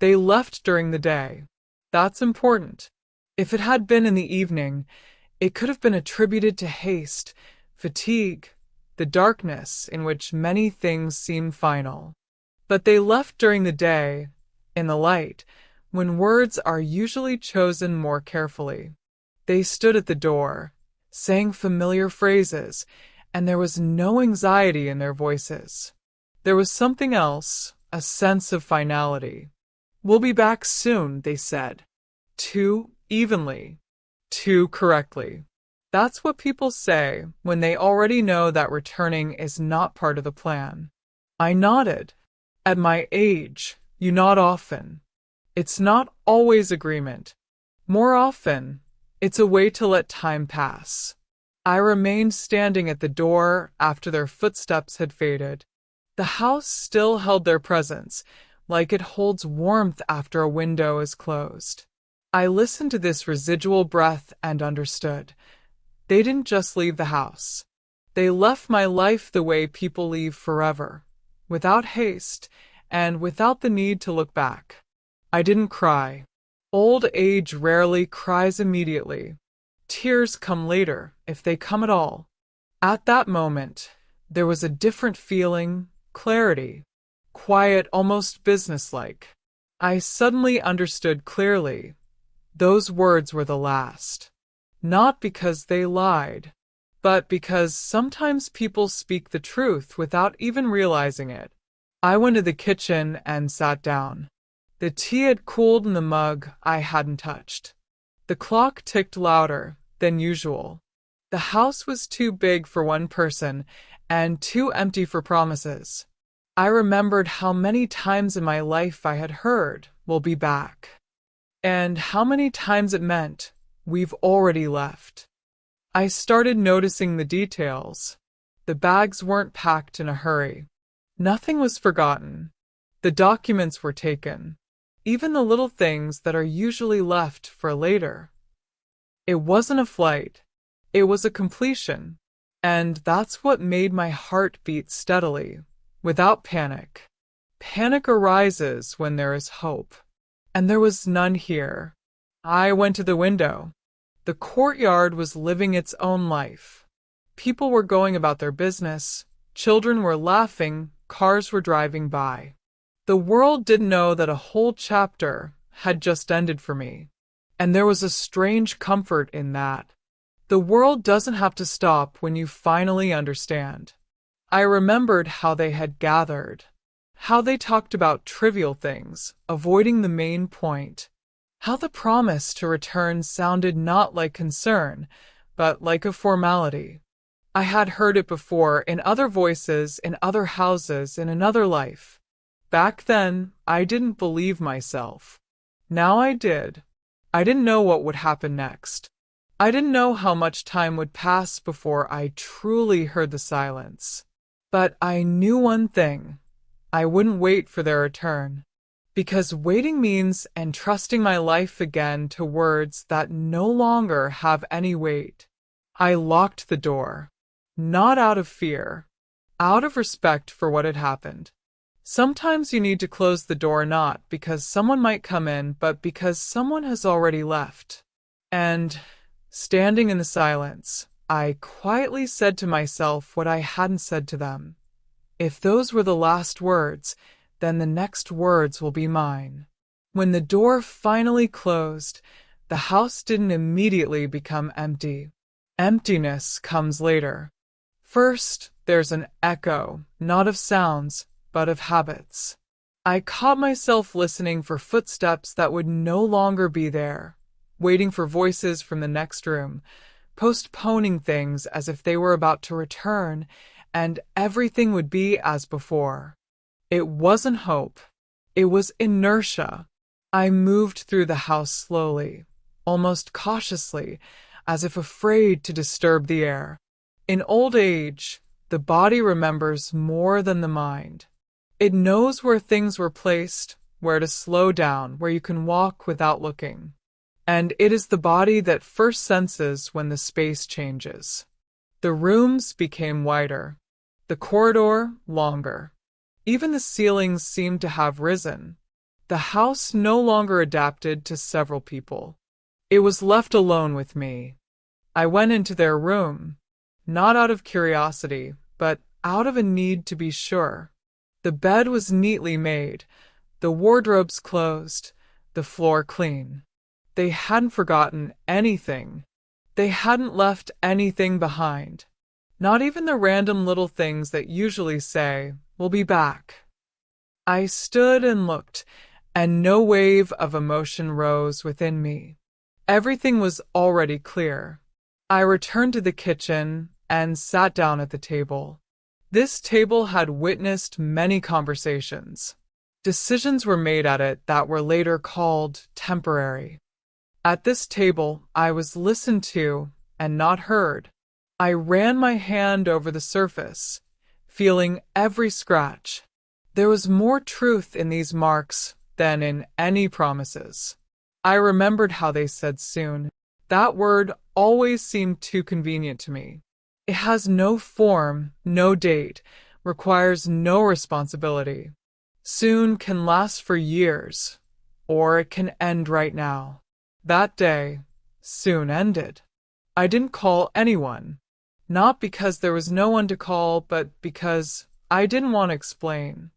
They left during the day. That's important. If it had been in the evening, it could have been attributed to haste, fatigue, the darkness in which many things seem final. But they left during the day, in the light, when words are usually chosen more carefully. They stood at the door, saying familiar phrases, and there was no anxiety in their voices. There was something else, a sense of finality. "We'll be back soon," they said. Too evenly, too correctly. That's what people say when they already know that returning is not part of the plan. I nodded. At my age, you nod often. It's not always agreement. More often, it's a way to let time pass. I remained standing at the door after their footsteps had faded. The house still held their presence, like it holds warmth after a window is closed. I listened to this residual breath and understood. They didn't just leave the house. They left my life the way people leave forever, without haste and without the need to look back. I didn't cry. Old age rarely cries immediately. Tears come later, if they come at all. At that moment, there was a different feeling, clarity, quiet, almost businesslike. I suddenly understood clearly. Those words were the last. Not because they lied, but because sometimes people speak the truth without even realizing it. I went to the kitchen and sat down. The tea had cooled in the mug I hadn't touched. The clock ticked louder than usual. The house was too big for one person and too empty for promises. I remembered how many times in my life I had heard, "We'll be back," and how many times it meant, "We've already left." I started noticing the details. The bags weren't packed in a hurry. Nothing was forgotten. The documents were taken. Even the little things that are usually left for later. It wasn't a flight. It was a completion. And that's what made my heart beat steadily, without panic. Panic arises when there is hope. And there was none here. I went to the window. The courtyard was living its own life. People were going about their business. Children were laughing. Cars were driving by. The world didn't know that a whole chapter had just ended for me. And there was a strange comfort in that. The world doesn't have to stop when you finally understand. I remembered how they had gathered. How they talked about trivial things, avoiding the main point. How the promise to return sounded not like concern, but like a formality. I had heard it before in other voices, in other houses, in another life. Back then, I didn't believe myself. Now I did. I didn't know what would happen next. I didn't know how much time would pass before I truly heard the silence. But I knew one thing. I wouldn't wait for their return. Because waiting means entrusting my life again to words that no longer have any weight. I locked the door. Not out of fear. Out of respect for what had happened. Sometimes you need to close the door not because someone might come in, but because someone has already left. And, standing in the silence, I quietly said to myself what I hadn't said to them. If those were the last words, then the next words will be mine. When the door finally closed, the house didn't immediately become empty. Emptiness comes later. First, there's an echo, not of sounds, but of habits. I caught myself listening for footsteps that would no longer be there, waiting for voices from the next room, postponing things as if they were about to return, and everything would be as before. It wasn't hope. It was inertia. I moved through the house slowly, almost cautiously, as if afraid to disturb the air. In old age, the body remembers more than the mind. It knows where things were placed, where to slow down, where you can walk without looking. And it is the body that first senses when the space changes. The rooms became wider, the corridor longer. Even the ceilings seemed to have risen. The house no longer adapted to several people. It was left alone with me. I went into their room, not out of curiosity, but out of a need to be sure. The bed was neatly made, the wardrobes closed, the floor clean. They hadn't forgotten anything. They hadn't left anything behind. Not even the random little things that usually say, "We'll be back." I stood and looked, and no wave of emotion rose within me. Everything was already clear. I returned to the kitchen and sat down at the table. This table had witnessed many conversations. Decisions were made at it that were later called temporary. At this table, I was listened to and not heard. I ran my hand over the surface, feeling every scratch. There was more truth in these marks than in any promises. I remembered how they said soon. That word always seemed too convenient to me. It has no form, no date, requires no responsibility. Soon can last for years, or it can end right now. That day soon ended. I didn't call anyone, not because there was no one to call, but because I didn't want to explain.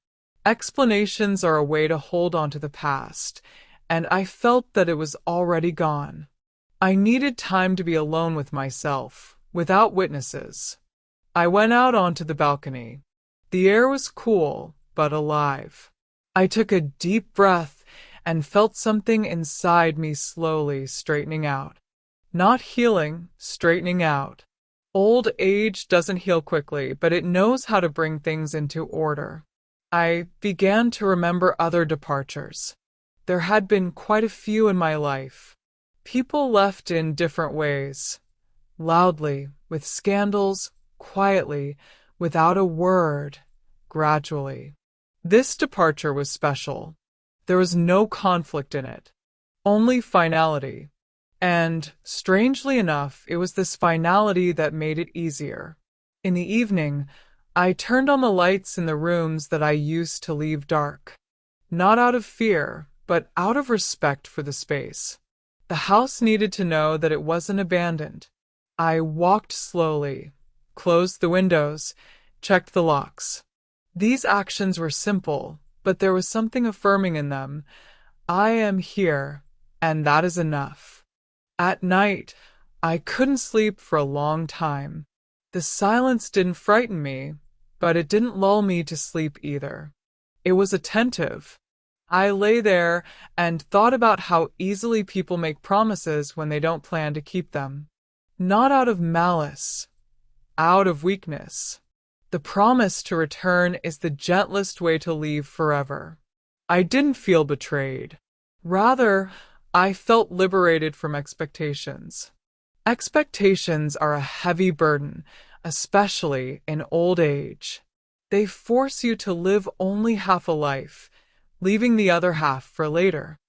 Explanations are a way to hold on to the past, and I felt that it was already gone. I needed time to be alone with myself, without witnesses. I went out onto the balcony. The air was cool, but alive. I took a deep breath and felt something inside me slowly straightening out. Not healing, straightening out. Old age doesn't heal quickly, but it knows how to bring things into order. I began to remember other departures. There had been quite a few in my life. People left in different ways. Loudly, with scandals, quietly, without a word, gradually. This departure was special. There was no conflict in it, only finality. And, strangely enough, it was this finality that made it easier. In the evening, I turned on the lights in the rooms that I used to leave dark. Not out of fear, but out of respect for the space. The house needed to know that it wasn't abandoned. I walked slowly, closed the windows, checked the locks. These actions were simple, but there was something affirming in them. I am here, and that is enough. At night, I couldn't sleep for a long time. The silence didn't frighten me, but it didn't lull me to sleep either. It was attentive. I lay there and thought about how easily people make promises when they don't plan to keep them. Not out of malice, out of weakness. The promise to return is the gentlest way to leave forever. I didn't feel betrayed. Rather, I felt liberated from expectations. Expectations are a heavy burden, especially in old age. They force you to live only half a life, leaving the other half for later.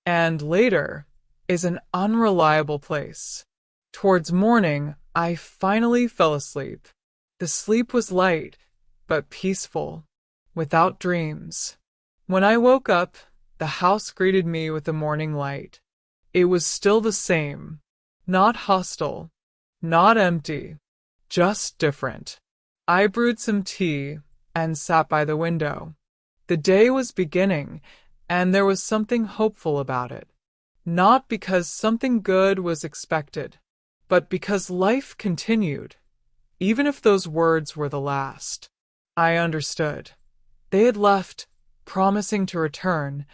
And later is an unreliable place. Towards morning, I finally fell asleep. The sleep was light, but peaceful, without dreams. When I woke up, the house greeted me with the morning light. It was still the same, not hostile, not empty, just different. I brewed some tea and sat by the window. The day was beginning, and there was something hopeful about it. Not because something good was expected, but because life continued, even if those words were the last. I understood. They had left, promising to return,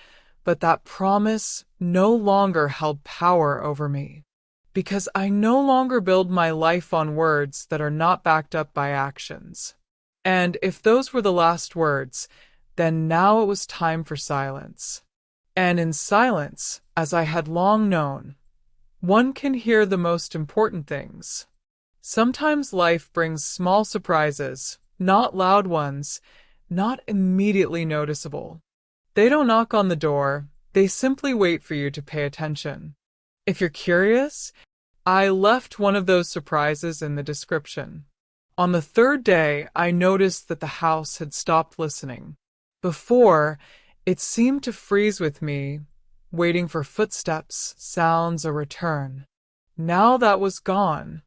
but that promise no longer held power over me, because I no longer build my life on words that are not backed up by actions. And if those were the last words, then now it was time for silence. And in silence, as I had long known, one can hear the most important things. Sometimes life brings small surprises, not loud ones, not immediately noticeable. They don't knock on the door, they simply wait for you to pay attention. If you're curious, I left one of those surprises in the description. On the third day, I noticed that the house had stopped listening. Before, It seemed to freeze with me, waiting for footsteps, sounds, a return. Now that was gone.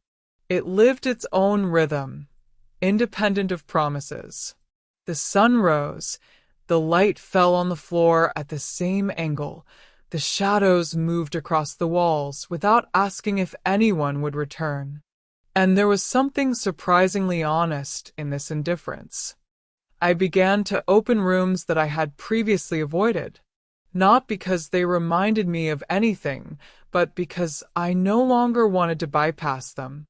It lived its own rhythm, independent of promises. The sun rose, the light fell on the floor at the same angle, the shadows moved across the walls without asking if anyone would return. And there was something surprisingly honest in this indifference. I began to open rooms that I had previously avoided, not because they reminded me of anything, but because I no longer wanted to bypass them.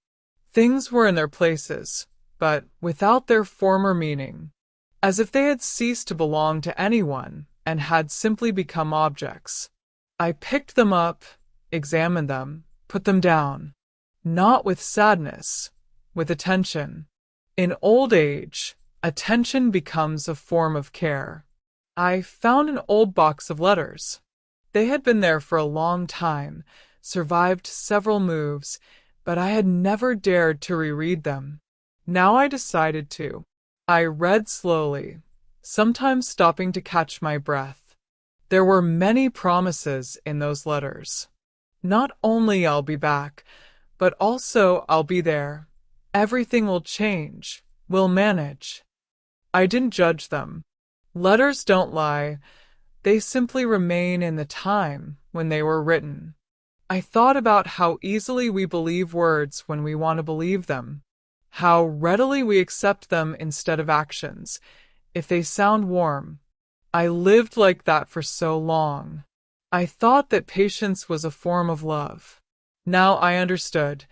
Things were in their places, but without their former meaning, as if they had ceased to belong to anyone and had simply become objects. I picked them up, examined them, put them down, not with sadness, with attention. In old age, attention becomes a form of care. I found an old box of letters. They had been there for a long time, survived several moves, but I had never dared to reread them. Now I decided to. I read slowly, sometimes stopping to catch my breath. There were many promises in those letters. Not only I'll be back, but also I'll be there. Everything will change. We'll manage. I didn't judge them. Letters don't lie. They simply remain in the time when they were written. I thought about how easily we believe words when we want to believe them, how readily we accept them instead of actions, if they sound warm. I lived like that for so long. I thought that patience was a form of love. Now I understood.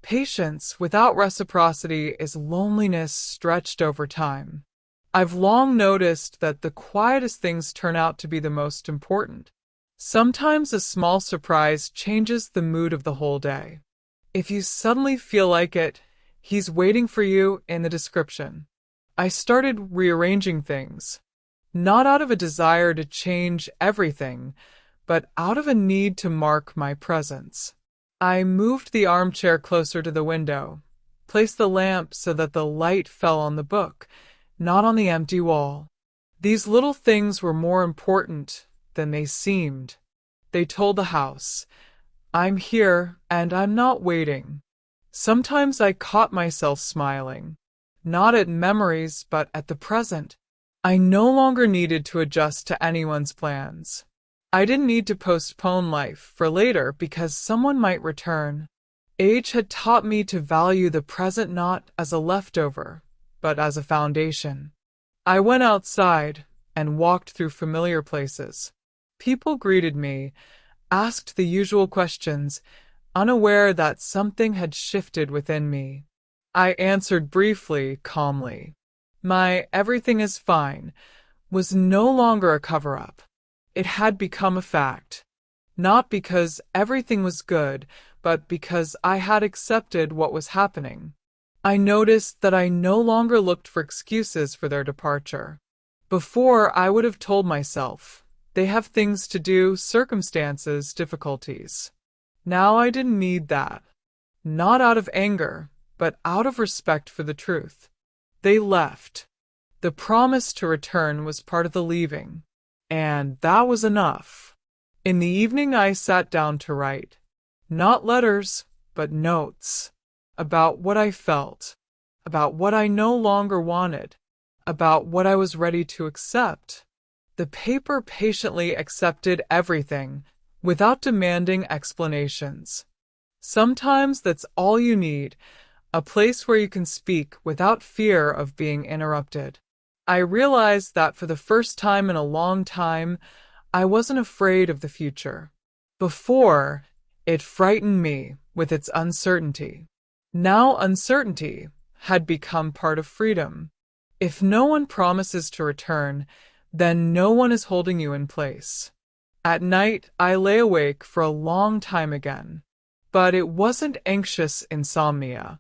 Patience without reciprocity is loneliness stretched over time. I've long noticed that the quietest things turn out to be the most important. Sometimes a small surprise changes the mood of the whole day. If you suddenly feel like it, he's waiting for you in the description. I started rearranging things, not out of a desire to change everything, but out of a need to mark my presence. I moved the armchair closer to the window, placed the lamp so that the light fell on the book, not on the empty wall. These little things were more important than they seemed. They told the house, I'm here and I'm not waiting. Sometimes I caught myself smiling, not at memories but at the present. I no longer needed to adjust to anyone's plans. I didn't need to postpone life for later because someone might return. Age had taught me to value the present not as a leftover, but as a foundation. I went outside and walked through familiar places. People greeted me, asked the usual questions, unaware that something had shifted within me. I answered briefly, calmly. My "everything is fine" was no longer a cover-up. It had become a fact, not because everything was good, but because I had accepted what was happening. I noticed that I no longer looked for excuses for their departure. Before, I would have told myself, they have things to do, circumstances, difficulties. Now I didn't need that. Not out of anger, but out of respect for the truth. They left. The promise to return was part of the leaving, and that was enough. In the evening I sat down to write. Not letters, but notes. About what I felt, about what I no longer wanted, about what I was ready to accept. The paper patiently accepted everything, without demanding explanations. Sometimes that's all you need, a place where you can speak without fear of being interrupted. I realized that for the first time in a long time, I wasn't afraid of the future. Before, it frightened me with its uncertainty. Now uncertainty had become part of freedom. If no one promises to return, then no one is holding you in place. At night, I lay awake for a long time again. But it wasn't anxious insomnia.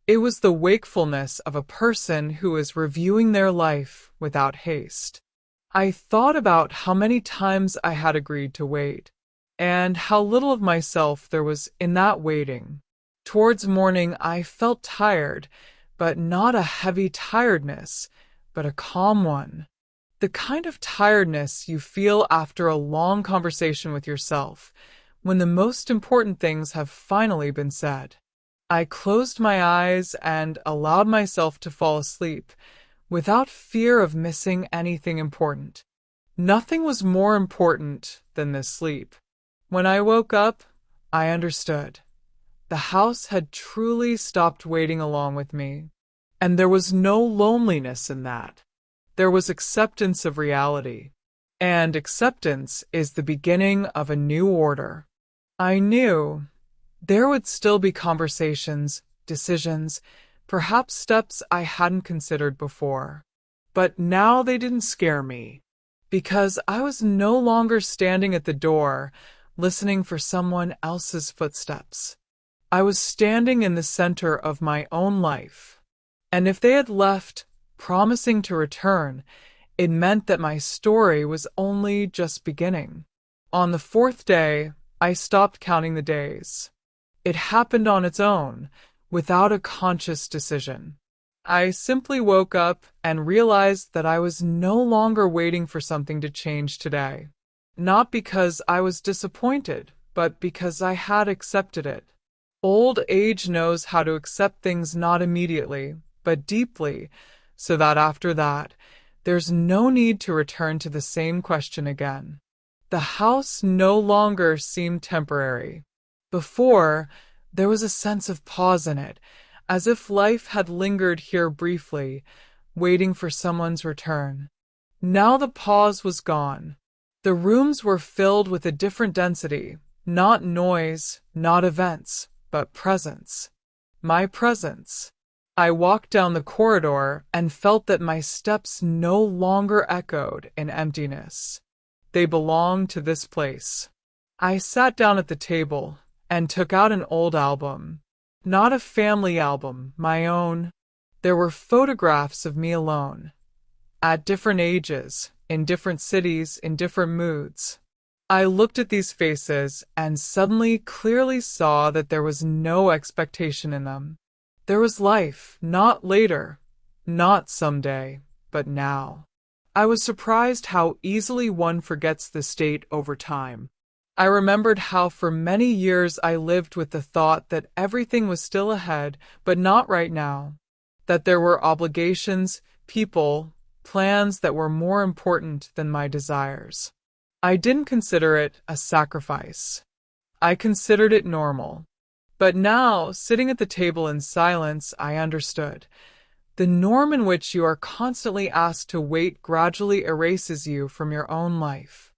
It was the wakefulness of a person who is reviewing their life without haste. I thought about how many times I had agreed to wait, and how little of myself there was in that waiting. Towards morning, I felt tired, but not a heavy tiredness, but a calm one. The kind of tiredness you feel after a long conversation with yourself, when the most important things have finally been said. I closed my eyes and allowed myself to fall asleep, without fear of missing anything important. Nothing was more important than this sleep. When I woke up, I understood. The house had truly stopped waiting along with me, and there was no loneliness in that. There was acceptance of reality, and acceptance is the beginning of a new order. I knew there would still be conversations, decisions, perhaps steps I hadn't considered before. But now they didn't scare me, because I was no longer standing at the door, listening for someone else's footsteps. I was standing in the center of my own life, and if they had left, promising to return, it meant that my story was only just beginning. On the fourth day, I stopped counting the days. It happened on its own, without a conscious decision. I simply woke up and realized that I was no longer waiting for something to change today. Not because I was disappointed, but because I had accepted it. Old age knows how to accept things not immediately, but deeply, so that after that, there's no need to return to the same question again. The house no longer seemed temporary. Before, there was a sense of pause in it, as if life had lingered here briefly, waiting for someone's return. Now the pause was gone. The rooms were filled with a different density, not noise, not events, but presence. My presence. I walked down the corridor and felt that my steps no longer echoed in emptiness. They belonged to this place. I sat down at the table and took out an old album. Not a family album, my own. There were photographs of me alone, at different ages, in different cities, in different moods. I looked at these faces and suddenly clearly saw that there was no expectation in them. There was life, not later, not someday, but now. I was surprised how easily one forgets the state over time. I remembered how for many years I lived with the thought that everything was still ahead, but not right now. That there were obligations, people, plans that were more important than my desires. I didn't consider it a sacrifice. I considered it normal. But now, sitting at the table in silence, I understood. The norm in which you are constantly asked to wait gradually erases you from your own life.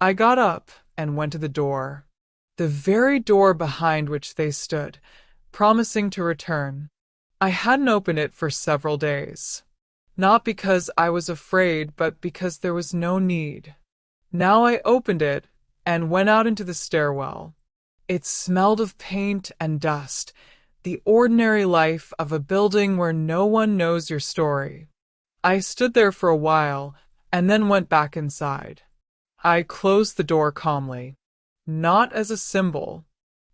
I got up and went to the door. The very door behind which they stood, promising to return. I hadn't opened it for several days. Not because I was afraid, but because there was no need. Now I opened it and went out into the stairwell. It smelled of paint and dust, the ordinary life of a building where no one knows your story. I stood there for a while and then went back inside. I closed the door calmly, not as a symbol,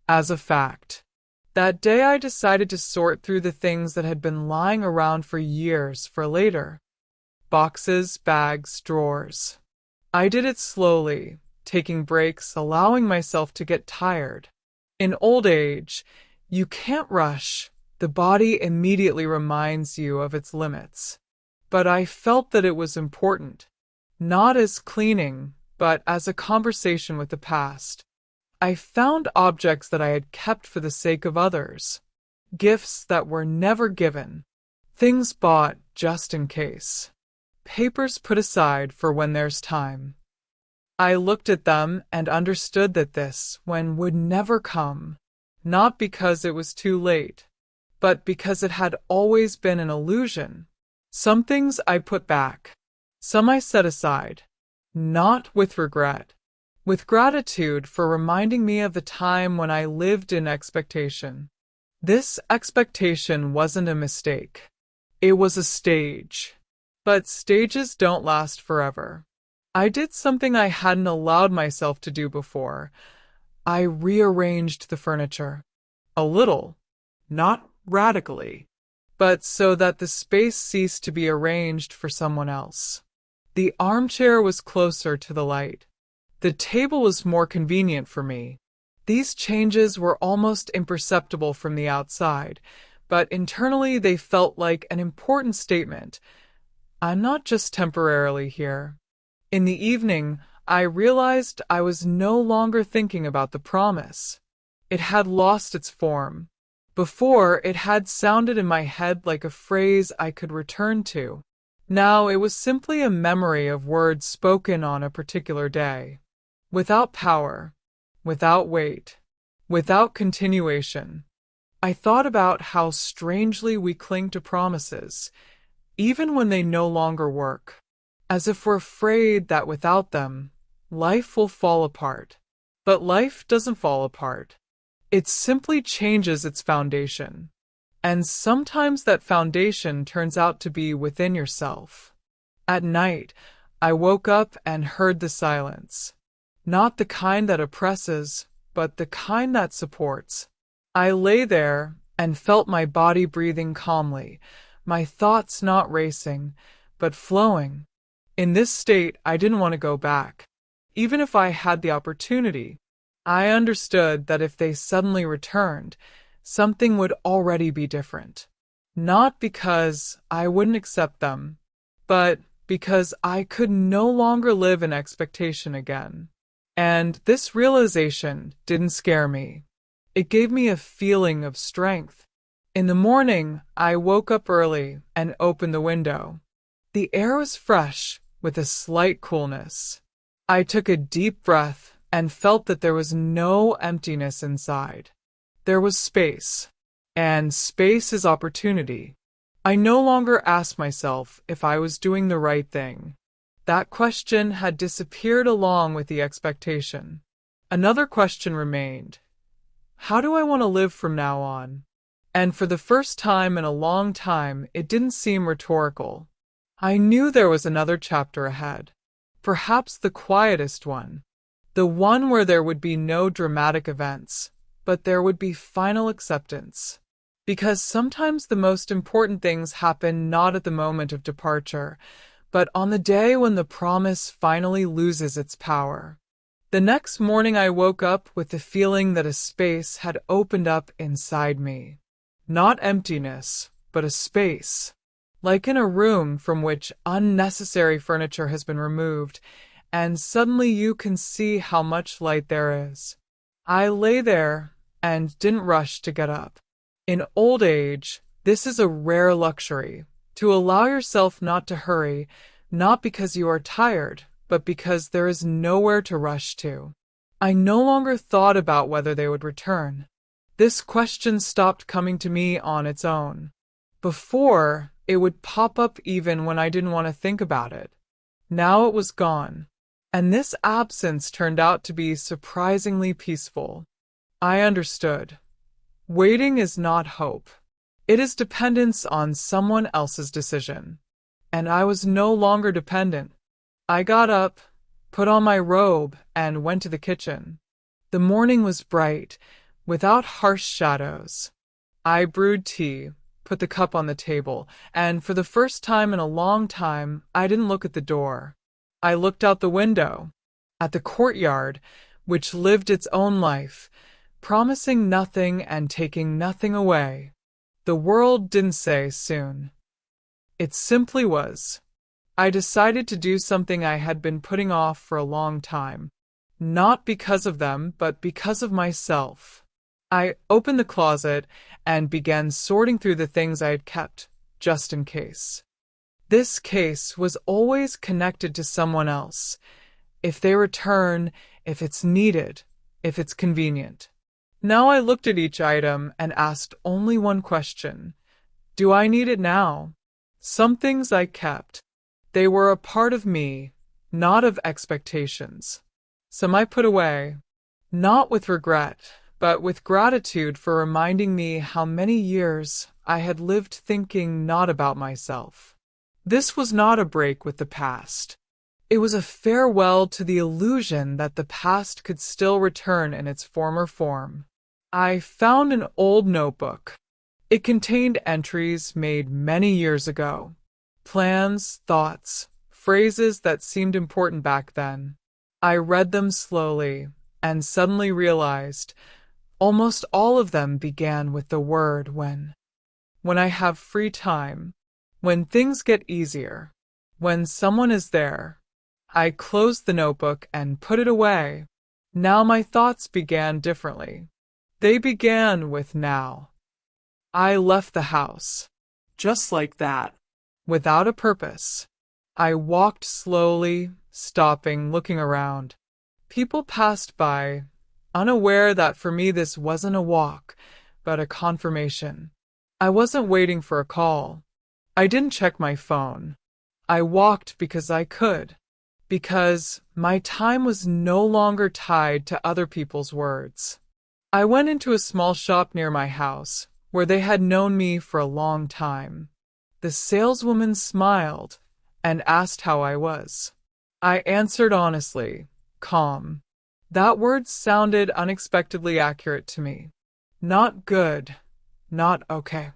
as a fact. That day I decided to sort through the things that had been lying around for years for later. Boxes, bags, drawers. I did it slowly, taking breaks, allowing myself to get tired. In old age, you can't rush. The body immediately reminds you of its limits. But I felt that it was important, not as cleaning, but as a conversation with the past. I found objects that I had kept for the sake of others, gifts that were never given, things bought just in case, papers put aside for when there's time. I looked at them and understood that this when would never come, not because it was too late, but because it had always been an illusion. Some things I put back, some I set aside, not with regret, with gratitude for reminding me of the time when I lived in expectation. This expectation wasn't a mistake. It was a stage. But stages don't last forever. I did something I hadn't allowed myself to do before. I rearranged the furniture. A little. Not radically. But so that the space ceased to be arranged for someone else. The armchair was closer to the light. The table was more convenient for me. These changes were almost imperceptible from the outside, but internally they felt like an important statement. I'm not just temporarily here. In the evening, I realized I was no longer thinking about the promise. It had lost its form. Before, it had sounded in my head like a phrase I could return to. Now it was simply a memory of words spoken on a particular day. Without power, without weight, without continuation. I thought about how strangely we cling to promises, even when they no longer work, as if we're afraid that without them, life will fall apart. But life doesn't fall apart. It simply changes its foundation. And sometimes that foundation turns out to be within yourself. At night, I woke up and heard the silence. Not the kind that oppresses, but the kind that supports. I lay there and felt my body breathing calmly, my thoughts not racing, but flowing. In this state, I didn't want to go back. Even if I had the opportunity, I understood that if they suddenly returned, something would already be different. Not because I wouldn't accept them, but because I could no longer live in expectation again. And this realization didn't scare me. It gave me a feeling of strength. In the morning, I woke up early and opened the window. The air was fresh, with a slight coolness. I took a deep breath and felt that there was no emptiness inside. There was space, and space is opportunity. I no longer asked myself if I was doing the right thing. That question had disappeared along with the expectation. Another question remained. How do I want to live from now on? And for the first time in a long time, it didn't seem rhetorical. I knew there was another chapter ahead. Perhaps the quietest one. The one where there would be no dramatic events, but there would be final acceptance. Because sometimes the most important things happen not at the moment of departure, but on the day when the promise finally loses its power. The next morning I woke up with the feeling that a space had opened up inside me. Not emptiness, but a space. Like in a room from which unnecessary furniture has been removed, and suddenly you can see how much light there is. I lay there and didn't rush to get up. In old age, this is a rare luxury, to allow yourself not to hurry, not because you are tired, but because there is nowhere to rush to. I no longer thought about whether they would return. This question stopped coming to me on its own. Before, it would pop up even when I didn't want to think about it. Now it was gone. And this absence turned out to be surprisingly peaceful. I understood. Waiting is not hope. It is dependence on someone else's decision. And I was no longer dependent. I got up, put on my robe, and went to the kitchen. The morning was bright, without harsh shadows. I brewed tea, put the cup on the table, and for the first time in a long time, I didn't look at the door. I looked out the window, at the courtyard, which lived its own life, promising nothing and taking nothing away. The world didn't say soon. It simply was. I decided to do something I had been putting off for a long time. Not because of them, but because of myself. I opened the closet and began sorting through the things I had kept, just in case. This case was always connected to someone else. If they return, if it's needed, if it's convenient. Now I looked at each item and asked only one question. Do I need it now? Some things I kept. They were a part of me, not of expectations. Some I put away, not with regret, but with gratitude for reminding me how many years I had lived thinking not about myself. This was not a break with the past. It was a farewell to the illusion that the past could still return in its former form. I found an old notebook. It contained entries made many years ago. Plans, thoughts, phrases that seemed important back then. I read them slowly and suddenly realized almost all of them began with the word when. When I have free time, when things get easier, when someone is there. I closed the notebook and put it away. Now my thoughts began differently. They began with now. I left the house. Just like that. Without a purpose. I walked slowly, stopping, looking around. People passed by, unaware that for me this wasn't a walk, but a confirmation. I wasn't waiting for a call. I didn't check my phone. I walked because I could. Because my time was no longer tied to other people's words. I went into a small shop near my house, where they had known me for a long time. The saleswoman smiled and asked how I was. I answered honestly, calm. That word sounded unexpectedly accurate to me. Not good, not okay.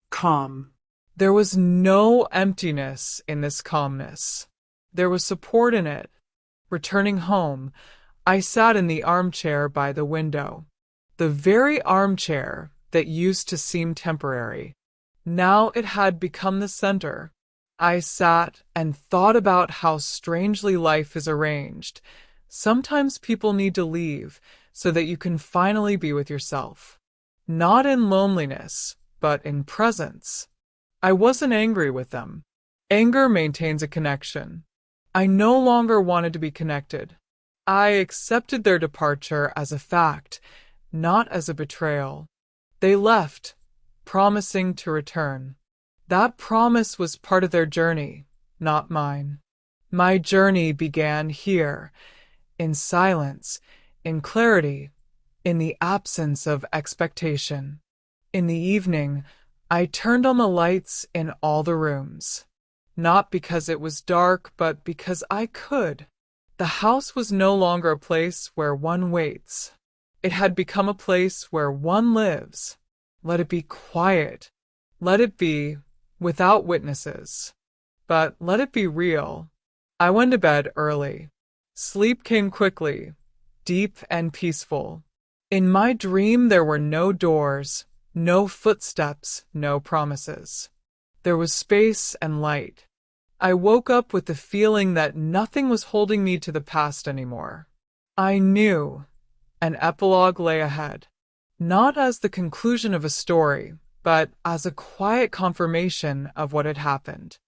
Calm. There was no emptiness in this calmness. There was support in it. Returning home, I sat in the armchair by the window. The very armchair that used to seem temporary. Now it had become the center. I sat and thought about how strangely life is arranged. Sometimes people need to leave so that you can finally be with yourself. Not in loneliness, but in presence. I wasn't angry with them. Anger maintains a connection. I no longer wanted to be connected. I accepted their departure as a fact, not as a betrayal. They left, promising to return. That promise was part of their journey, not mine. My journey began here, in silence, in clarity, in the absence of expectation. In the evening, I turned on the lights in all the rooms. Not because it was dark, but because I could. The house was no longer a place where one waits. It had become a place where one lives. Let it be quiet. Let it be without witnesses. But let it be real. I went to bed early. Sleep came quickly, deep and peaceful. In my dream there were no doors, no footsteps, no promises. There was space and light. I woke up with the feeling that nothing was holding me to the past anymore. I knew an epilogue lay ahead, not as the conclusion of a story, but as a quiet confirmation of what had happened.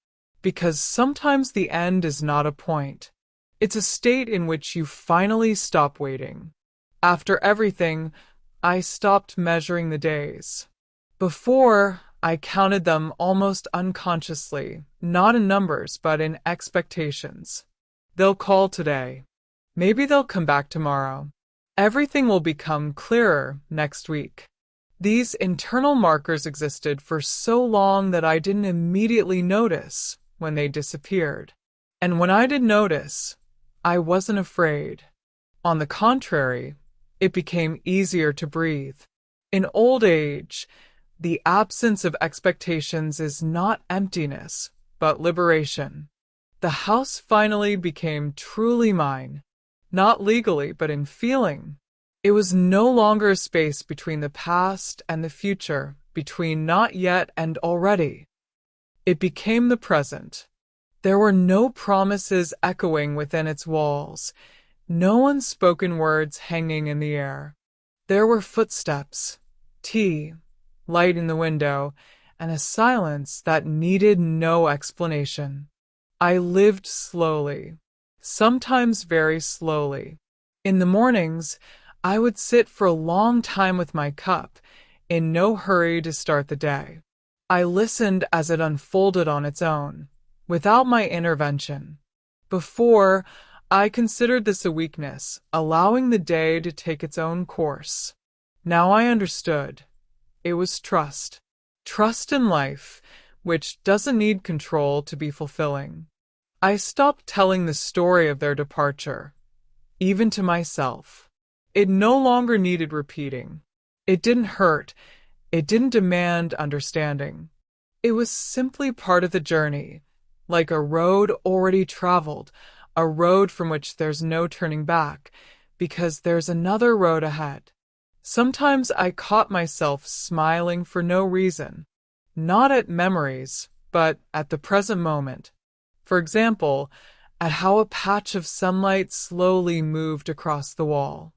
Because sometimes the end is not a point. It's a state in which you finally stop waiting. After everything, I stopped measuring the days. Before, I counted them almost unconsciously, not in numbers, but in expectations. They'll call today. Maybe they'll come back tomorrow. Everything will become clearer next week. These internal markers existed for so long that I didn't immediately notice when they disappeared. And when I did notice, I wasn't afraid. On the contrary, it became easier to breathe. In old age, the absence of expectations is not emptiness, but liberation. The house finally became truly mine, not legally, but in feeling. It was no longer a space between the past and the future, between not yet and already. It became the present. There were no promises echoing within its walls, no unspoken words hanging in the air. There were footsteps, tea, light in the window, and a silence that needed no explanation. I lived slowly, sometimes very slowly. In the mornings, I would sit for a long time with my cup, in no hurry to start the day. I listened as it unfolded on its own, without my intervention. Before, I considered this a weakness, allowing the day to take its own course. Now I understood. It was trust. Trust in life, which doesn't need control to be fulfilling. I stopped telling the story of their departure, even to myself. It no longer needed repeating. It didn't hurt. It didn't demand understanding. It was simply part of the journey, like a road already traveled, a road from which there's no turning back, because there's another road ahead. Sometimes I caught myself smiling for no reason, not at memories, but at the present moment. For example, at how a patch of sunlight slowly moved across the wall,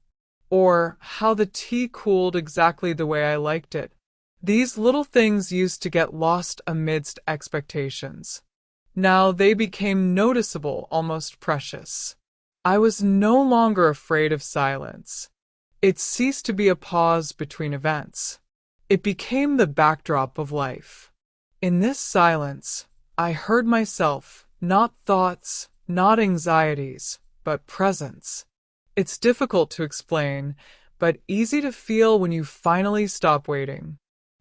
or how the tea cooled exactly the way I liked it. These little things used to get lost amidst expectations. Now they became noticeable, almost precious. I was no longer afraid of silence. It ceased to be a pause between events. It became the backdrop of life. In this silence, I heard myself, not thoughts, not anxieties, but presence. It's difficult to explain, but easy to feel when you finally stop waiting.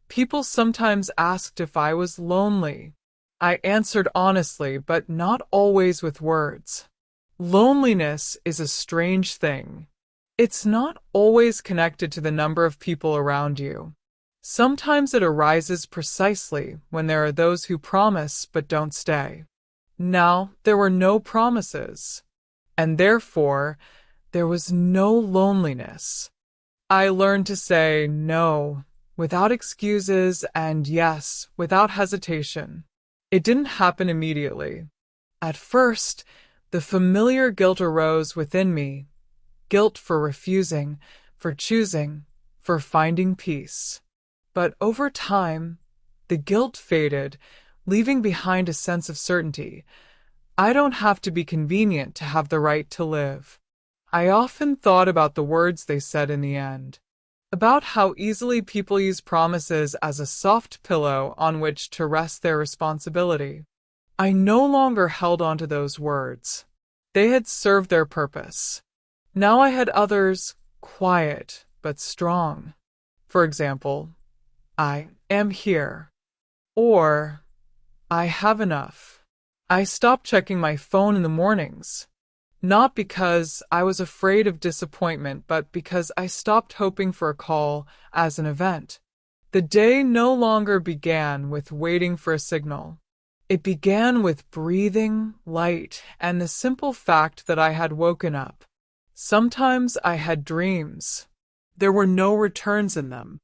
People sometimes asked if I was lonely. I answered honestly, but not always with words. Loneliness is a strange thing. It's not always connected to the number of people around you. Sometimes it arises precisely when there are those who promise but don't stay. Now, there were no promises, and therefore, there was no loneliness. I learned to say no without excuses and yes without hesitation. It didn't happen immediately. At first, the familiar guilt arose within me, guilt for refusing, for choosing, for finding peace. But over time, the guilt faded, leaving behind a sense of certainty. I don't have to be convenient to have the right to live. I often thought about the words they said in the end, about how easily people use promises as a soft pillow on which to rest their responsibility. I no longer held on to those words. They had served their purpose. Now I had others, quiet but strong. For example, I am here, or I have enough. I stopped checking my phone in the mornings, not because I was afraid of disappointment, but because I stopped hoping for a call as an event. The day no longer began with waiting for a signal. It began with breathing, light, and the simple fact that I had woken up. Sometimes I had dreams. There were no returns in them.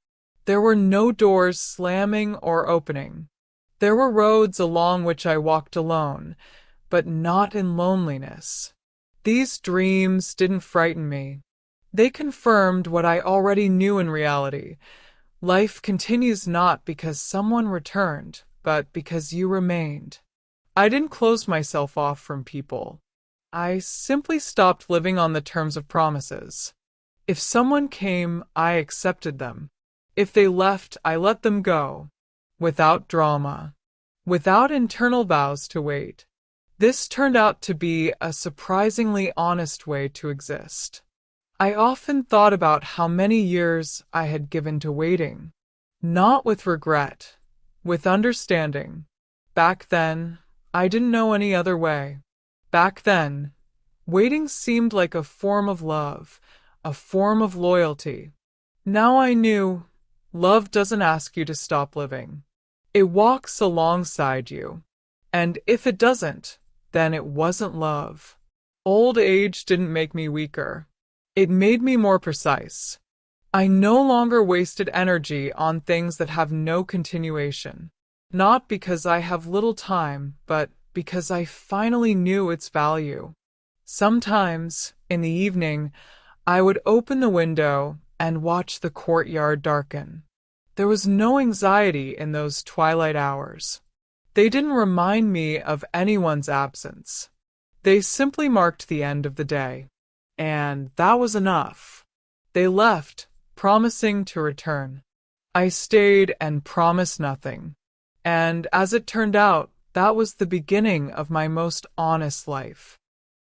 There were no doors slamming or opening. There were roads along which I walked alone, but not in loneliness. These dreams didn't frighten me. They confirmed what I already knew in reality. Life continues not because someone returned, but because you remained. I didn't close myself off from people. I simply stopped living on the terms of promises. If someone came, I accepted them. If they left, I let them go, without drama, without internal vows to wait. This turned out to be a surprisingly honest way to exist. I often thought about how many years I had given to waiting, not with regret, with understanding. Back then, I didn't know any other way. Back then, waiting seemed like a form of love, a form of loyalty. Now I knew love doesn't ask you to stop living. It walks alongside you. And if it doesn't, then it wasn't love. Old age didn't make me weaker. It made me more precise. I no longer wasted energy on things that have no continuation. Not because I have little time, but because I finally knew its value. Sometimes, in the evening, I would open the window and watch the courtyard darken. There was no anxiety in those twilight hours. They didn't remind me of anyone's absence. They simply marked the end of the day. And that was enough. They left, promising to return. I stayed and promised nothing. And as it turned out, that was the beginning of my most honest life.